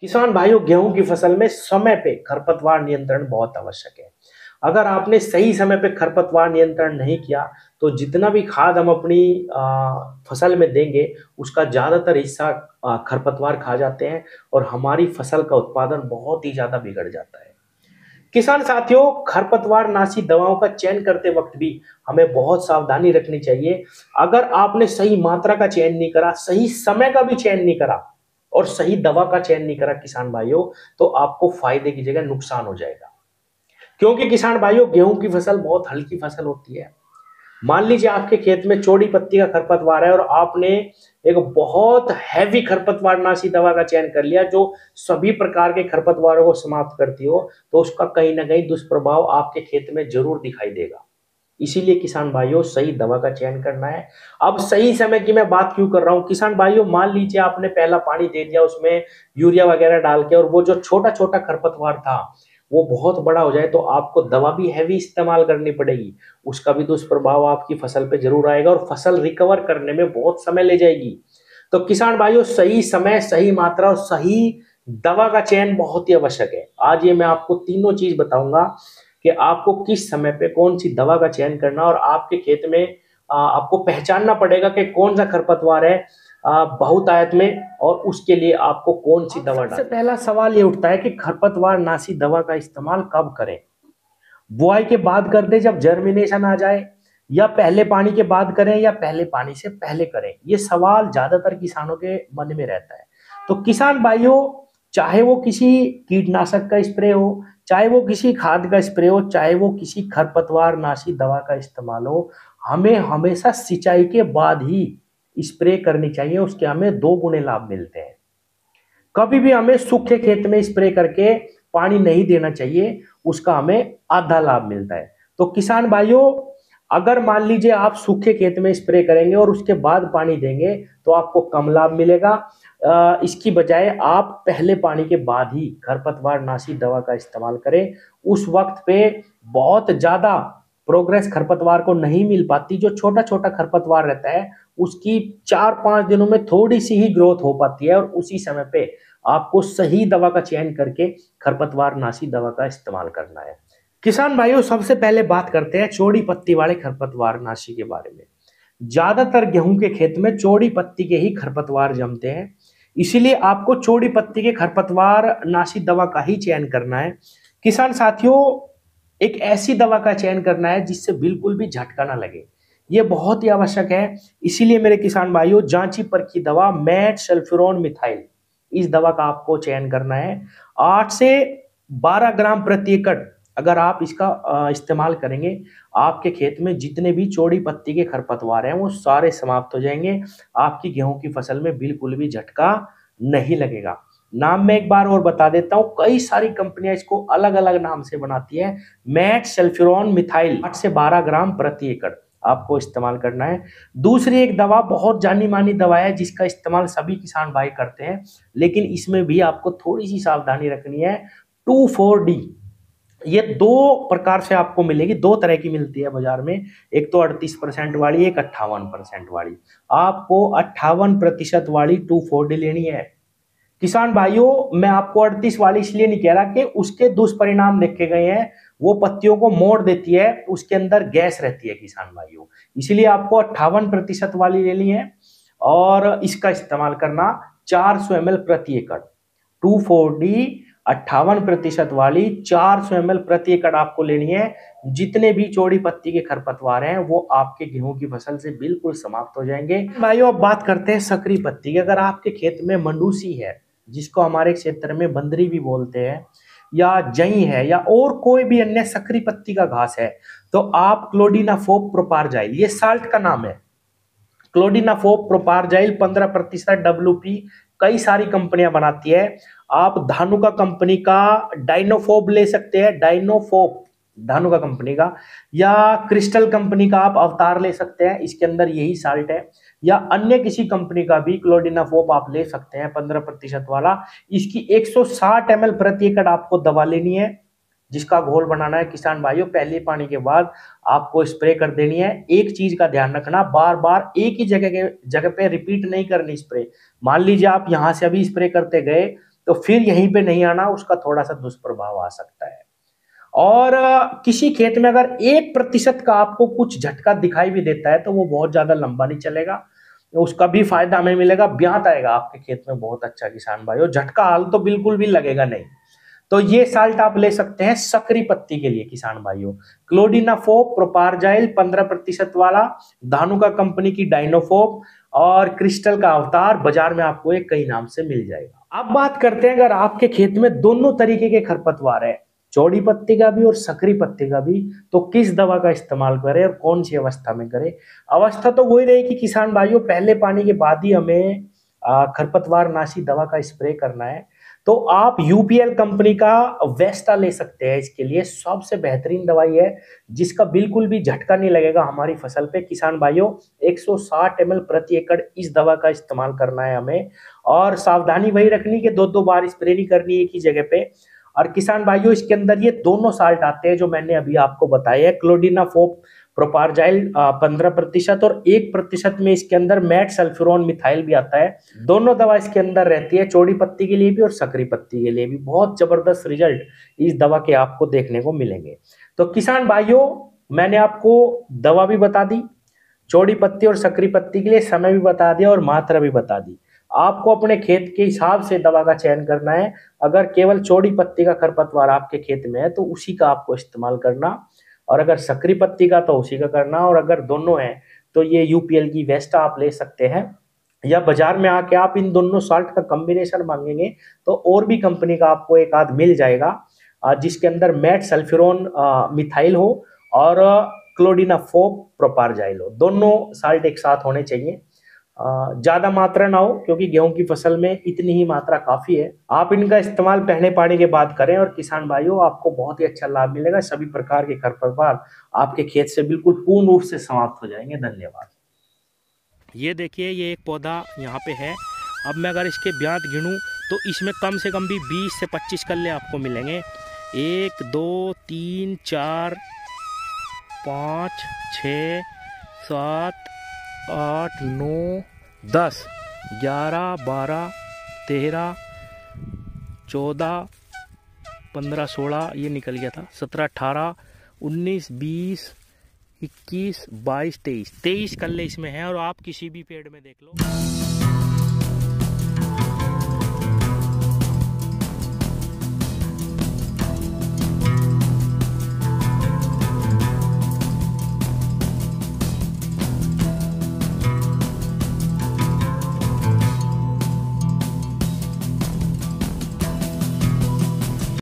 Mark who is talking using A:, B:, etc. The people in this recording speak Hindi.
A: किसान भाइयों, गेहूं की फसल में समय पे खरपतवार नियंत्रण बहुत आवश्यक है। अगर आपने सही समय पे खरपतवार नियंत्रण नहीं किया तो जितना भी खाद हम अपनी फसल में देंगे उसका ज्यादातर हिस्सा खरपतवार खा जाते हैं और हमारी फसल का उत्पादन बहुत ही ज्यादा बिगड़ जाता है। किसान साथियों, खरपतवार नाशी दवाओं का चयन करते वक्त भी हमें बहुत सावधानी रखनी चाहिए। अगर आपने सही मात्रा का चयन नहीं करा, सही समय का भी चयन नहीं करा और सही दवा का चयन नहीं करा किसान भाइयों, तो आपको फायदे की जगह नुकसान हो जाएगा। क्योंकि किसान भाइयों, गेहूं की फसल बहुत हल्की फसल होती है। मान लीजिए आपके खेत में चौड़ी पत्ती का खरपतवार है और आपने एक बहुत हैवी खरपतवार नाशी दवा का चयन कर लिया जो सभी प्रकार के खरपतवारों को समाप्त करती हो, तो उसका कहीं ना कहीं दुष्प्रभाव आपके खेत में जरूर दिखाई देगा। इसीलिए किसान भाइयों, सही दवा का चयन करना है। अब सही समय की मैं बात क्यों कर रहा हूं किसान भाइयों, मान लीजिए आपने पहला पानी दे दिया उसमें यूरिया वगैरह डाल के, और वो जो छोटा छोटा खरपतवार था वो बहुत बड़ा हो जाए तो आपको दवा भी हैवी इस्तेमाल करनी पड़ेगी। उसका भी दुष्प्रभाव आपकी फसल पे जरूर आएगा और फसल रिकवर करने में बहुत समय ले जाएगी। तो किसान भाइयों, सही समय, सही मात्रा और सही दवा का चयन बहुत ही आवश्यक है। आज ये मैं आपको तीनों चीज बताऊंगा कि आपको किस समय पे कौन सी दवा का चयन करना, और आपके खेत में आपको पहचानना पड़ेगा कि कौन सा खरपतवार है बहुतायत में, और उसके लिए आपको कौन सी दवा डालनी। सबसे पहला सवाल ये उठता है कि खरपतवार नाशी दवा का इस्तेमाल कब करें। बुआई के बाद कर दे जब जर्मिनेशन आ जाए, या पहले पानी के बाद करें, या पहले पानी से पहले करें। ये सवाल ज्यादातर किसानों के मन में रहता है। तो किसान भाइयों, चाहे वो किसी कीटनाशक का स्प्रे हो, चाहे वो किसी खाद का स्प्रे हो, चाहे वो किसी खरपतवार नाशी दवा का इस्तेमाल हो, हमें हमेशा सिंचाई के बाद ही स्प्रे करनी चाहिए। उसके हमें दो गुने लाभ मिलते हैं। कभी भी हमें सूखे खेत में स्प्रे करके पानी नहीं देना चाहिए, उसका हमें आधा लाभ मिलता है। तो किसान भाइयों, अगर मान लीजिए आप सूखे खेत में स्प्रे करेंगे और उसके बाद पानी देंगे तो आपको कम लाभ मिलेगा। इसकी बजाय आप पहले पानी के बाद ही खरपतवार नाशी दवा का इस्तेमाल करें। उस वक्त पे बहुत ज्यादा प्रोग्रेस खरपतवार को नहीं मिल पाती। जो छोटा छोटा खरपतवार रहता है उसकी 4-5 दिनों में थोड़ी सी ही ग्रोथ हो पाती है, और उसी समय पे आपको सही दवा का चयन करके खरपतवार नाशी दवा का इस्तेमाल करना है। किसान भाइयों, सबसे पहले बात करते हैं चौड़ी पत्ती वाले खरपतवार नाशी के बारे में। ज्यादातर गेहूं के खेत में चौड़ी पत्ती के ही खरपतवार जमते हैं, इसीलिए आपको चौड़ी पत्ती के खरपतवार नाशी दवा का ही चयन करना है। किसान साथियों, एक ऐसी दवा का चयन करना है जिससे बिल्कुल भी झटका ना लगे, ये बहुत ही आवश्यक है। इसीलिए मेरे किसान भाइयों, जांची परखी दवा मैट सल्फ्यूरोन मिथाइल, इस दवा का आपको चयन करना है। 8 से 12 ग्राम प्रति एकड़ अगर आप इसका इस्तेमाल करेंगे, आपके खेत में जितने भी चौड़ी पत्ती के खरपतवार हैं वो सारे समाप्त हो जाएंगे। आपकी गेहूं की फसल में बिल्कुल भी झटका नहीं लगेगा। नाम मैं एक बार और बता देता हूं, कई सारी कंपनियां इसको अलग अलग नाम से बनाती है। मैट सल्फ्यूरोन मिथाइल 8 से 12 ग्राम प्रति एकड़ आपको इस्तेमाल करना है। दूसरी एक दवा बहुत जानी मानी दवा है जिसका इस्तेमाल सभी किसान भाई करते हैं, लेकिन इसमें भी आपको थोड़ी सी सावधानी रखनी है। 2,4-D, ये दो प्रकार से आपको मिलेगी, दो तरह की मिलती है बाजार में। एक तो 38% वाली, एक 58% वाली। आपको 58% वाली 2,4-D लेनी है। किसान भाइयों, मैं आपको 38 वाली इसलिए नहीं कह रहा कि उसके दुष्परिणाम देखे गए हैं। वो पत्तियों को मोड़ देती है, उसके अंदर गैस रहती है किसान भाइयों, इसलिए आपको 58% वाली लेनी है। और इसका इस्तेमाल करना 400 ml प्रति एकड़। 2,4-D 58% वाली 400 ml प्रति एकड़ आपको लेनी है। जितने भी चौड़ी पत्ती के खरपतवार हैं वो आपके गेहूं की फसल से बिल्कुल समाप्त हो जाएंगे। भाइयों, अब बात करते हैं सकरी पत्ती की। अगर आपके खेत में मंडूसी है, जिसको हमारे क्षेत्र में बंदरी भी बोलते हैं, या जई है, या और कोई भी अन्य सकरी पत्ती का घास है, तो आप क्लोडिनाफोप प्रोपारजाइल, ये साल्ट का नाम है, क्लोडिनाफोप प्रोपारजाइल 15% WP, कई सारी कंपनियां बनाती है। आप धानुका कंपनी का डाइनोफोब ले सकते हैं, डाइनोफोप धानुका कंपनी का, या क्रिस्टल कंपनी का आप अवतार ले सकते हैं, इसके अंदर यही साल्ट है। या अन्य किसी कंपनी का भी क्लोडिनाफोप आप ले सकते हैं 15% वाला। इसकी 160 ml प्रति एकड़ आपको दवा लेनी है, जिसका घोल बनाना है। किसान भाइयों, पहले पानी के बाद आपको स्प्रे कर देनी है। एक चीज का ध्यान रखना, बार बार एक ही जगह पे रिपीट नहीं करनी स्प्रे। मान लीजिए आप यहां से अभी स्प्रे करते गए तो फिर यहीं पे नहीं आना, उसका थोड़ा सा दुष्प्रभाव आ सकता है। और किसी खेत में अगर 1% का आपको कुछ झटका दिखाई भी देता है तो वो बहुत ज्यादा लंबा नहीं चलेगा, उसका भी फायदा हमें मिलेगा, ब्यात आएगा आपके खेत में बहुत अच्छा किसान भाई, और झटका हाल तो बिल्कुल भी लगेगा नहीं। तो ये साल्ट आप ले सकते हैं सकरी पत्ती के लिए किसान भाइयों, क्लोडिनाफोप, प्रोपारजाइल 15% वाला, धानुका कंपनी की डाइनोफोप और क्रिस्टल का अवतार, बाजार में आपको एक कई नाम से मिल जाएगा। अब बात करते हैं अगर आपके खेत में दोनों तरीके के खरपतवार है, चौड़ी पत्ती का भी और सकरी पत्ती का भी, तो किस दवा का इस्तेमाल करें और कौन सी अवस्था में करें। अवस्था तो वही रहेगी किसान भाइयों, पहले पानी के बाद ही हमें खरपतवार नाशी दवा का स्प्रे करना है। तो आप यूपीएल कंपनी का वेस्टा ले सकते हैं, इसके लिए सबसे बेहतरीन दवाई है जिसका बिल्कुल भी झटका नहीं लगेगा हमारी फसल पे। किसान भाइयों 160 ml प्रति एकड़ इस दवा का इस्तेमाल करना है हमें, और सावधानी वही रखनी कि 2-2 बार स्प्रे नहीं करनी एक ही जगह पे। और किसान भाइयों इसके अंदर ये दोनों साल्ट आते हैं जो मैंने अभी आपको बताया है, क्लोडिनाफोप, प्रोपारजाइल 15% और 1% में इसके अंदर मैट सल्फ्यूरोन मिथाइल भी आता है। दोनों दवा इसके अंदर रहती है, चौड़ी पत्ती के लिए भी और सकरी पत्ती के लिए भी। बहुत जबरदस्त रिजल्ट इस दवा के आपको देखने को मिलेंगे। तो किसान भाइयों मैंने आपको दवा भी बता दी, चौड़ी पत्ती और सकरी पत्ती के लिए समय भी बता दिया और मात्रा भी बता दी। आपको अपने खेत के हिसाब से दवा का चयन करना है। अगर केवल चौड़ी पत्ती का खरपतवार आपके खेत में है तो उसी का आपको इस्तेमाल करना, और अगर सकरी पत्ती का तो उसी का करना, और अगर दोनों है तो ये यूपीएल की वेस्टा आप ले सकते हैं, या बाजार में आके आप इन दोनों साल्ट का कॉम्बिनेशन मांगेंगे तो और भी कंपनी का आपको एक आध मिल जाएगा जिसके अंदर मैट सल्फ्यूरोन मिथाइल हो और क्लोडिनाफोप प्रोपारजाइल हो। दोनों साल्ट एक साथ होने चाहिए, ज्यादा मात्रा ना हो क्योंकि गेहूं की फसल में इतनी ही मात्रा काफी है। आप इनका इस्तेमाल पहले पानी के बाद करें और किसान भाइयों आपको बहुत ही अच्छा लाभ मिलेगा। सभी प्रकार के खरपतवार आपके खेत से बिल्कुल पूर्ण रूप से समाप्त हो जाएंगे। धन्यवाद।
B: ये देखिए ये एक पौधा यहाँ पे है। अब मैं अगर इसके ब्यात गिनूँ तो इसमें कम से कम भी 20 से 25 कल्ले आपको मिलेंगे। 1 2 3 4 5 6 7 8 9 10 11 12 13 14 15 16 ये निकल गया था, 17 18 19 20 21 22 23 कल्ले इसमें हैं। और आप किसी भी पेड़ में देख लो।